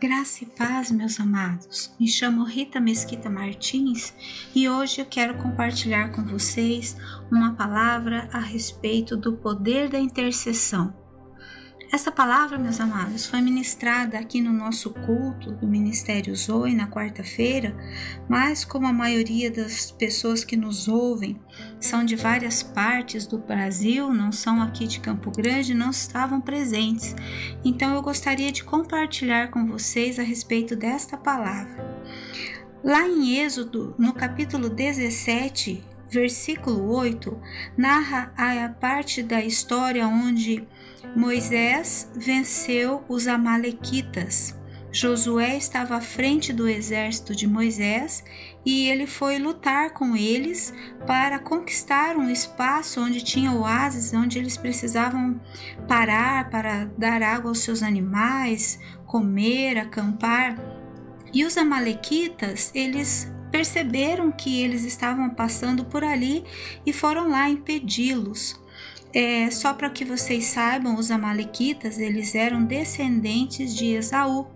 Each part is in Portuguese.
Graça e paz, meus amados. Me chamo Rita Mesquita Martins e hoje eu quero compartilhar com vocês uma palavra a respeito do poder da intercessão. Essa palavra, meus amados, foi ministrada aqui no nosso culto do Ministério Zoe na quarta-feira, mas como a maioria das pessoas que nos ouvem são de várias partes do Brasil, não são aqui de Campo Grande, não estavam presentes. Então eu gostaria de compartilhar com vocês a respeito desta palavra. Lá em Êxodo, no capítulo 17, versículo 8, narra a parte da história onde Moisés venceu os amalequitas. Josué estava à frente do exército de Moisés e ele foi lutar com eles para conquistar um espaço onde tinha oásis, onde eles precisavam parar para dar água aos seus animais, comer, acampar. E os amalequitas, eles perceberam que eles estavam passando por ali e foram lá impedi-los. Só para que vocês saibam, os amalequitas, eles eram descendentes de Esaú.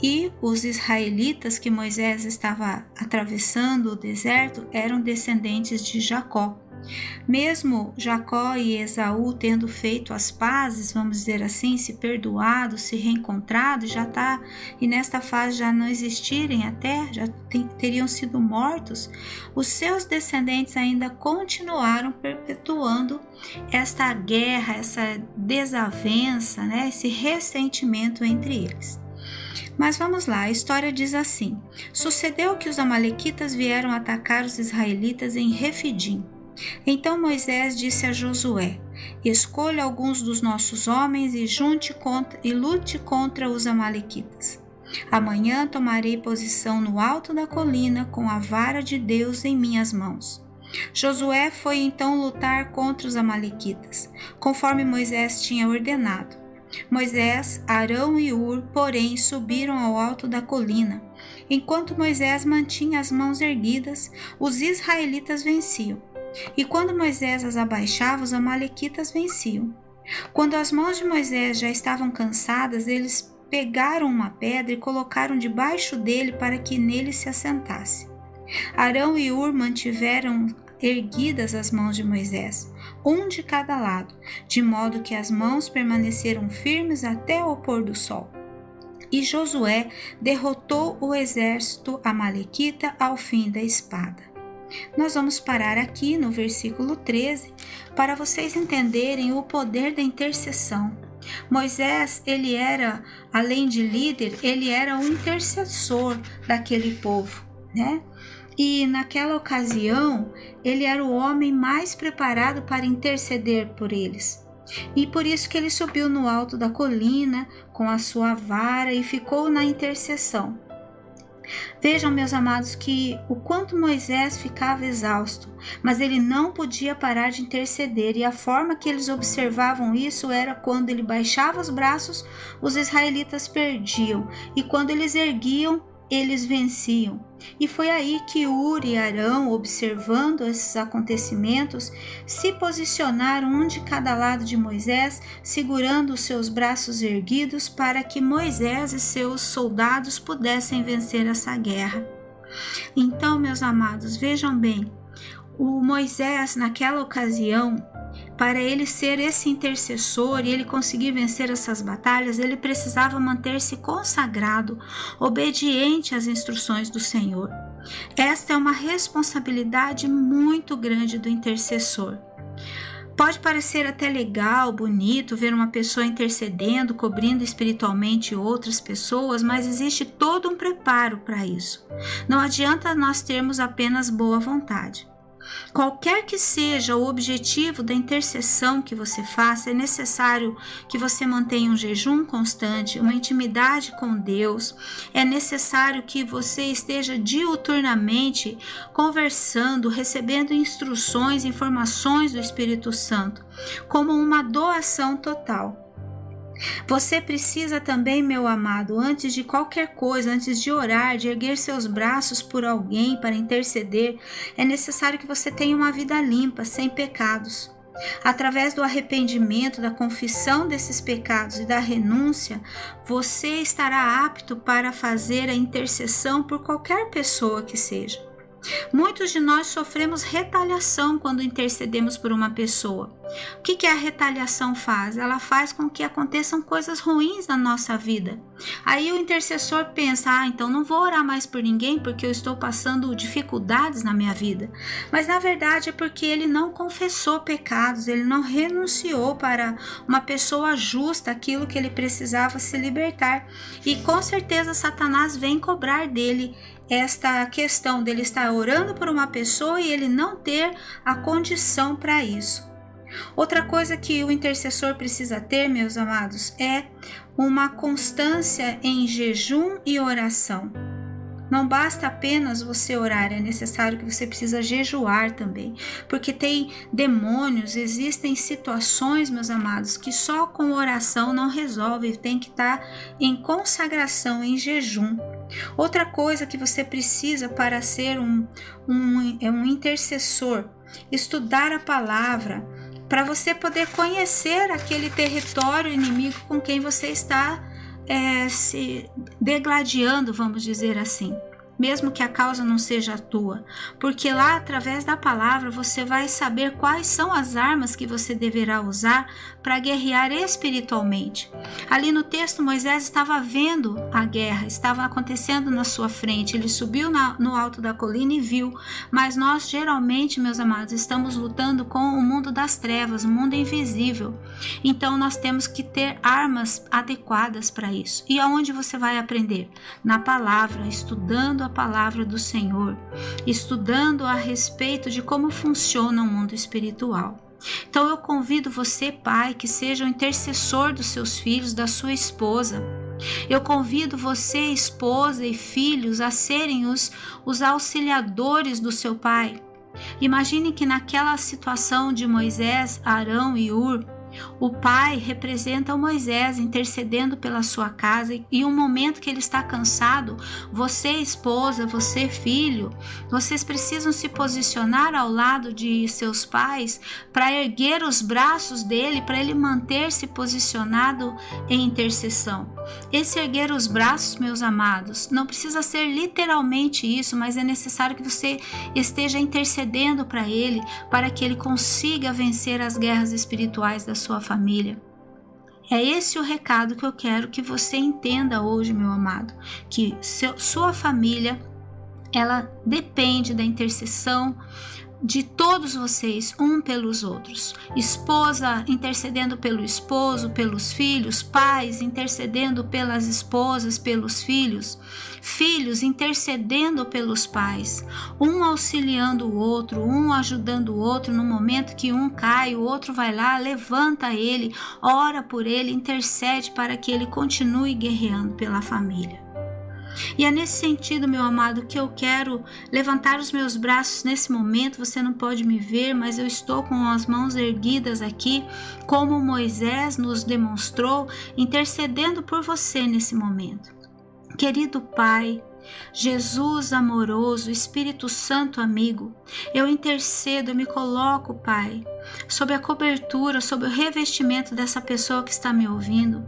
E os israelitas que Moisés estava atravessando o deserto eram descendentes de Jacó. Mesmo Jacó e Esaú tendo feito as pazes, vamos dizer assim, se perdoado, se reencontrado, e nesta fase já não existirem até, teriam sido mortos, os seus descendentes ainda continuaram perpetuando esta guerra, essa desavença, esse ressentimento entre eles. Mas vamos lá, a história diz assim: sucedeu que os amalequitas vieram atacar os israelitas em Refidim. Então Moisés disse a Josué: escolha alguns dos nossos homens e lute contra os amalequitas. Amanhã tomarei posição no alto da colina com a vara de Deus em minhas mãos. Josué foi então lutar contra os amalequitas, conforme Moisés tinha ordenado. Moisés, Arão e Hur, porém, subiram ao alto da colina. Enquanto Moisés mantinha as mãos erguidas, os israelitas venciam. E quando Moisés as abaixava, os amalequitas venciam. Quando as mãos de Moisés já estavam cansadas, eles pegaram uma pedra e colocaram debaixo dele para que nele se assentasse. Arão e Hur mantiveram erguidas as mãos de Moisés, um de cada lado, de modo que as mãos permaneceram firmes até o pôr do sol. E Josué derrotou o exército amalequita ao fim da espada. Nós vamos parar aqui no versículo 13 para vocês entenderem o poder da intercessão. Moisés, ele era, além de líder, ele era um intercessor daquele povo, E naquela ocasião, ele era o homem mais preparado para interceder por eles. E por isso que ele subiu no alto da colina com a sua vara e ficou na intercessão. Vejam, meus amados, que o quanto Moisés ficava exausto, mas ele não podia parar de interceder, e a forma que eles observavam isso era quando ele baixava os braços, os israelitas perdiam, e quando eles erguiam, eles venciam. E foi aí que Hur e Arão, observando esses acontecimentos, se posicionaram um de cada lado de Moisés, segurando os seus braços erguidos para que Moisés e seus soldados pudessem vencer essa guerra. Então, meus amados, vejam bem, o Moisés, naquela ocasião, para ele ser esse intercessor e ele conseguir vencer essas batalhas, ele precisava manter-se consagrado, obediente às instruções do Senhor. Esta é uma responsabilidade muito grande do intercessor. Pode parecer até legal, bonito, ver uma pessoa intercedendo, cobrindo espiritualmente outras pessoas, mas existe todo um preparo para isso. Não adianta nós termos apenas boa vontade. Qualquer que seja o objetivo da intercessão que você faça, é necessário que você mantenha um jejum constante, uma intimidade com Deus. É necessário que você esteja diuturnamente conversando, recebendo instruções, informações do Espírito Santo, como uma doação total. Você precisa também, meu amado, antes de qualquer coisa, antes de orar, de erguer seus braços por alguém para interceder, é necessário que você tenha uma vida limpa, sem pecados. Através do arrependimento, da confissão desses pecados e da renúncia, você estará apto para fazer a intercessão por qualquer pessoa que seja. Muitos de nós sofremos retaliação quando intercedemos por uma pessoa. O que a retaliação faz? Ela faz com que aconteçam coisas ruins na nossa vida. Aí o intercessor pensa, então não vou orar mais por ninguém porque eu estou passando dificuldades na minha vida. Mas na verdade é porque ele não confessou pecados, ele não renunciou para uma pessoa justa aquilo que ele precisava se libertar. E com certeza Satanás vem cobrar dele esta questão dele estar orando por uma pessoa e ele não ter a condição para isso. Outra coisa que o intercessor precisa ter, meus amados, é uma constância em jejum e oração. Não basta apenas você orar, é necessário que você precisa jejuar também, porque tem demônios, existem situações, meus amados, que só com oração não resolve, tem que estar em consagração, em jejum. Outra coisa que você precisa para ser um intercessor, estudar a palavra, para você poder conhecer aquele território inimigo com quem você está se degladiando, vamos dizer assim, mesmo que a causa não seja a tua, porque lá através da palavra você vai saber quais são as armas que você deverá usar para guerrear espiritualmente. Ali no texto Moisés estava vendo a guerra, estava acontecendo na sua frente, ele subiu no alto da colina e viu, mas nós geralmente, meus amados, estamos lutando com o mundo das trevas, o mundo invisível, então nós temos que ter armas adequadas para isso. E aonde você vai aprender? Na palavra, estudando a palavra do Senhor, estudando a respeito de como funciona o mundo espiritual. Então eu convido você, pai, que seja o intercessor dos seus filhos, da sua esposa. Eu convido você, esposa e filhos, a serem os auxiliadores do seu pai. Imagine que naquela situação de Moisés, Arão e Hur, o pai representa o Moisés intercedendo pela sua casa e um momento que ele está cansado, você esposa, você filho, vocês precisam se posicionar ao lado de seus pais para erguer os braços dele, para ele manter-se posicionado em intercessão. Esse erguer os braços, meus amados, não precisa ser literalmente isso, mas é necessário que você esteja intercedendo para ele, para que ele consiga vencer as guerras espirituais da sua família. É esse o recado que eu quero que você entenda hoje, meu amado, que sua família, ela depende da intercessão de todos vocês, um pelos outros. Esposa intercedendo pelo esposo, pelos filhos, pais intercedendo pelas esposas, pelos filhos, filhos intercedendo pelos pais, um auxiliando o outro, um ajudando o outro no momento que um cai, o outro vai lá, levanta ele, ora por ele, intercede para que ele continue guerreando pela família. E é nesse sentido, meu amado, que eu quero levantar os meus braços nesse momento. Você não pode me ver, mas eu estou com as mãos erguidas aqui, como Moisés nos demonstrou, intercedendo por você nesse momento. Querido Pai, Jesus amoroso, Espírito Santo amigo, eu intercedo, eu me coloco, Pai, sob a cobertura, sob o revestimento dessa pessoa que está me ouvindo,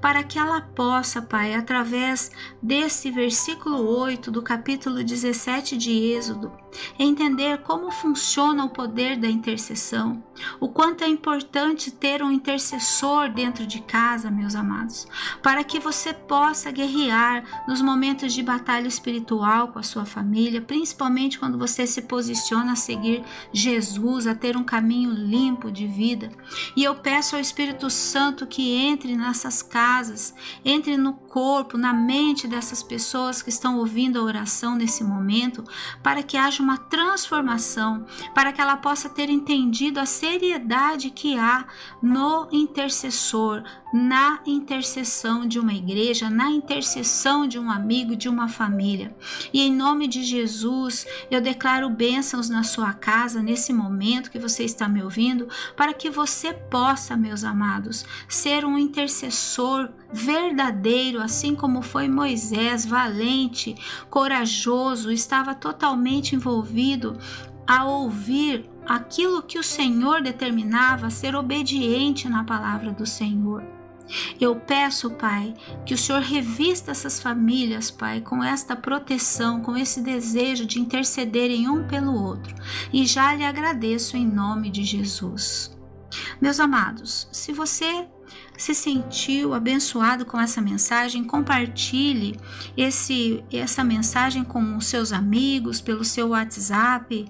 para que ela possa, Pai, através desse versículo 8 do capítulo 17 de Êxodo, entender como funciona o poder da intercessão, o quanto é importante ter um intercessor dentro de casa, meus amados, para que você possa guerrear nos momentos de batalha espiritual com a sua família, principalmente quando você se posiciona a seguir Jesus, a ter um caminho limpo de vida. E eu peço ao Espírito Santo que entre nessas casas, entre no corpo, na mente dessas pessoas que estão ouvindo a oração nesse momento, para que haja uma transformação, para que ela possa ter entendido a seriedade que há no intercessor, na intercessão de uma igreja, na intercessão de um amigo, de uma família. E em nome de Jesus, eu declaro bênçãos na sua casa nesse momento que você está me ouvindo, para que você possa, meus amados, ser um intercessor verdadeiro, assim como foi Moisés, valente, corajoso, estava totalmente envolvido a ouvir aquilo que o Senhor determinava, ser obediente na palavra do Senhor. Eu peço, Pai, que o Senhor revista essas famílias, Pai, com esta proteção, com esse desejo de intercederem um pelo outro. E já lhe agradeço em nome de Jesus. Meus amados, se você se sentiu abençoado com essa mensagem, compartilhe essa mensagem com os seus amigos, pelo seu WhatsApp,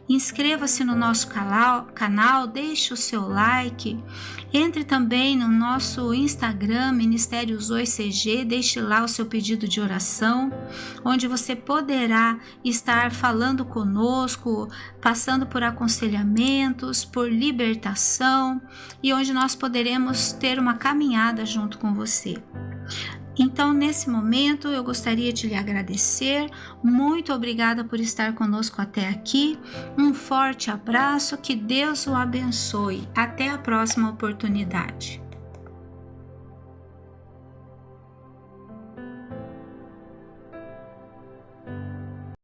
inscreva-se no nosso canal, deixe o seu like, entre também no nosso Instagram, Ministério Zoe CG, deixe lá o seu pedido de oração, onde você poderá estar falando conosco, passando por aconselhamentos, por libertação, e onde nós poderemos ter uma caminhada junto com você. Então, nesse momento, eu gostaria de lhe agradecer. Muito obrigada por estar conosco até aqui. Um forte abraço, que Deus o abençoe. Até a próxima oportunidade.